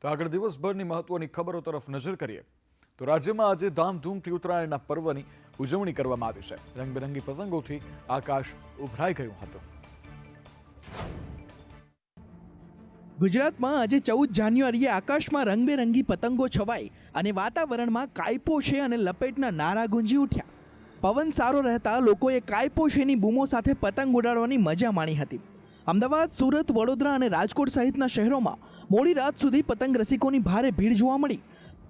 તો આગળ દિવસભરની મહત્વની ખબરો તરફ નજર કરીએ તો રાજ્યમાં આજે ધામધૂમથી ઉત્તરાયણના પર્વની ઉજવણી કરવામાં આવી છે। રંગબેરંગી પતંગોથી આકાશ ઉભરાઈ ગયું હતું। ગુજરાતમાં આજે 14 જાન્યુઆરીએ આકાશમાં રંગબેરંગી પતંગો છવાઈ અને વાતાવરણમાં કાયપો છે અને લપેટના નારા ગુંજી ઉઠ્યા। પવન સારો રહેતા લોકોએ કાયપો છેની બૂમો સાથે પતંગ ઉડાડવાની મજા માણી હતી। અમદાવાદ, સુરત, વડોદરા અને રાજકોટ સહિતના શહેરોમાં મોડી રાત સુધી પતંગ રસિકોની ભારે ભીડ જોવા મળી।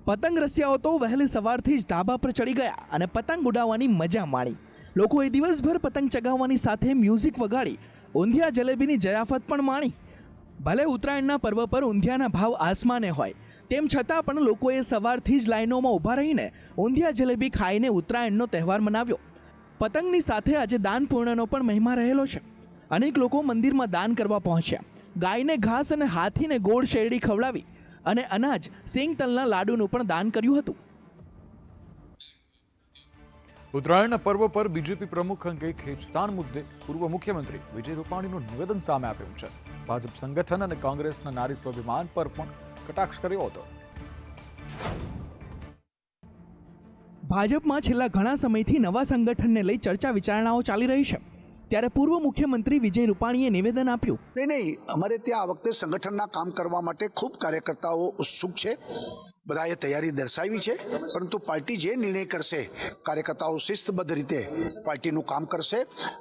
પતંગ રસિયાઓ તો વહેલી સવારથી જ ધાબા પર ચડી ગયા અને પતંગ ઉડાવવાની મજા માણી। લોકોએ દિવસભર પતંગ ચગાવવાની સાથે મ્યુઝિક વગાડી ઊંધિયા જલેબીની જયાફત પણ માણી। ભલે ઉત્તરાયણના પર્વ પર ઊંધિયાના ભાવ આસમાને હોય તેમ છતાં પણ લોકોએ સવારથી જ લાઈનોમાં ઊભા રહીને ઊંધિયા જલેબી ખાઈને ઉત્તરાયણનો તહેવાર મનાવ્યો। પતંગની સાથે આજે દાન પુણ્યનો પણ મહિમા રહેલો છે। અનેક લોકો મંદિરમાં દાન કરવા પહોંચ્યા। ગાયને ઘાસ અને હાથીને ગોળ શેરડી ખવડાવી અને અનાજ સિંગ તલના લાડુનું પણ દાન કર્યું હતું। ઉત્તરાયણના પર્વ પર બીજેપી પ્રમુખ અંગે ખેંચતાણ મુદ્દે પૂર્વ મુખ્યમંત્રી વિજય રૂપાણીનું નિવેદન સામે આવ્યું છે। ભાજપ સંગઠન અને કોંગ્રેસના નારી સ્વાભિમાન પર પણ કટાક્ષ કર્યો હતો। ભાજપમાં છેલ્લા ઘણા સમયથી નવા સંગઠનને લઈ ચર્ચા વિચારણાઓ ચાલી રહી છે। ત્યારે પૂર્વ મુખ્યમંત્રી વિજય રૂપાણીએ નિવેદન આપ્યું। નહીં, અમારે ત્યાં આ વખતે સંગઠનના કામ કરવા માટે ખૂબ કાર્યકર્તાઓ ઉત્સુક છે। બધાએ તૈયારી દર્શાવી છે, પરંતુ પાર્ટી જે નિર્ણય કરશે કાર્યકર્તાઓ શિસ્તબદ્ધ રીતે પાર્ટીનું કામ કરશે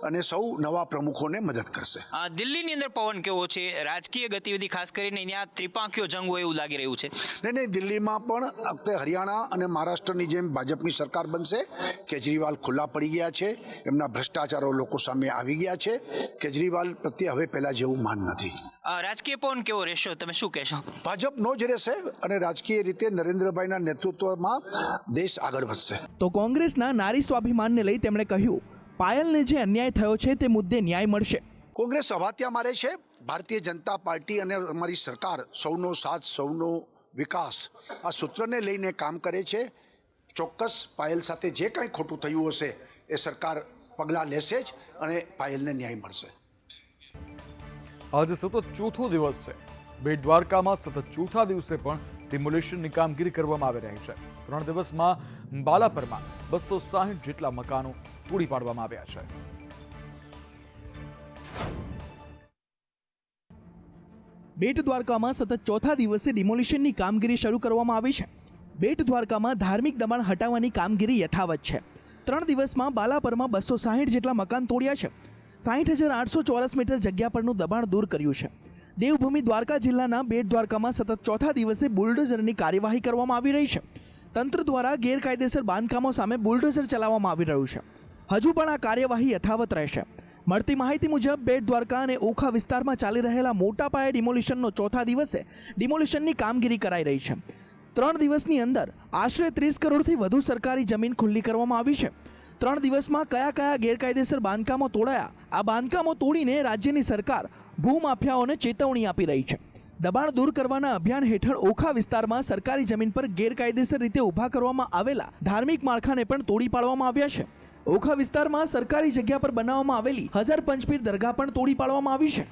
અને સૌ નવા પ્રમુખોને મદદ કરશે। દિલ્હીની અંદર પવન કેવો છે? રાજકીય ગતિવિધિ ખાસ કરીને ત્યાં ત્રિપાંખીયો જંગ હોય એવું લાગી રહ્યું છે। નહીં, દિલ્હીમાં પણ વખતે હરિયાણા અને મહારાષ્ટ્રની જેમ ભાજપની સરકાર બનશે। કેજરીવાલ ખુલ્લા પડી ગયા છે, એમના ભ્રષ્ટાચારો લોકો સામે આવી ગયા છે। કેજરીવાલ પ્રત્યે હવે પહેલા જેવું માન નથી। રાજકીય પવન કેવો રહેશે, તમે શું કહેશો? ભાજપનો જ રહેશે અને રાજકીય રીતે નરેન્દ્રભાઈના નેતૃત્વમાં દેશ આગળ વધશે। તો કોંગ્રેસના નારી સ્વાભિમાનને લઈ તેમણે કહ્યું, પાયલને જે અન્યાય થયો છે તે મુદ્દે ન્યાય મળશે। કોંગ્રેસ હવાત્યા મારે છે। ભારતીય જનતા પાર્ટી અને અમારી સરકાર સૌનો સાથ સૌનો વિકાસ આ સૂત્રને લઈને કામ કરે છે। ચોક્કસ પાયલ સાથે જે કાંઈ ખોટું થયું હશે એ સરકાર પગલાં લેશે જ અને પાયલને ન્યાય મળશે। આજે સતત ચોથો દિવસ છે। બેટ દ્વારકામાં સતત ચોથા દિવસે પણ ડિમોલિશનની કામગીરી કરવામાં આવી રહી છે। 3 દિવસમાં બાલાપરમાં 260 જેટલા મકાનો તોડી પાડવામાં આવ્યા છે। બેટ દ્વારકામાં સતત ચોથા દિવસે ડિમોલિશનની કામગીરી શરૂ કરવામાં આવી છે। બેટ દ્વારકામાં ધાર્મિક દબાણ હટાવવાની કામગીરી યથાવત છે। 3 દિવસમાં બાલાપરમાં 260 જેટલા મકાન તોડ્યા છે। 60,800 ચોરસ મીટર જગ્યા પરનું દબાણ દૂર કર્યું છે। દેવભૂમિ દ્વારકા જિલ્લાના બેટ દ્વારકામાં સતત ચોથા દિવસે બુલડોઝરની કાર્યવાહી કરવામાં આવી રહી છે। તંત્ર દ્વારા ગેરકાયદેસર બાંધકામો સામે બુલડોઝર ચલાવવામાં આવી રહ્યું છે। હજુ પણ આ કાર્યવાહી યથાવત રહેશે। મળતી માહિતી મુજબ બેટ દ્વારકા અને ઓખા વિસ્તારમાં ચાલી રહેલા મોટા પાયે ડિમોલિશનનો ચોથા દિવસે ડિમોલિશનની કામગીરી કરાઈ રહી છે। 3 દિવસની અંદર આશરે 30 કરોડથી વધુ સરકારી જમીન ખુલ્લી કરવામાં આવી છે। 3 દિવસમાં કયા કયા ગેરકાયદેસર બાંધકામો તોડાયા, આ બાંધકામો તોડીને રાજ્યની સરકાર ભૂમાફિયાઓને ચેતવણી આપી રહી છે। દબાણ દૂર કરવાના અભિયાન હેઠળ ઓખા વિસ્તારમાં સરકારી જમીન પર ગેરકાયદેસર રીતે ઊભા કરવામાં આવેલા ધાર્મિક માળખાને પણ તોડી પાડવામાં આવ્યા છે। ઓખા વિસ્તારમાં સરકારી જગ્યા પર બનાવવામાં આવેલી હઝર પંચપીર દરગાહ પણ તોડી પાડવામાં આવી છે।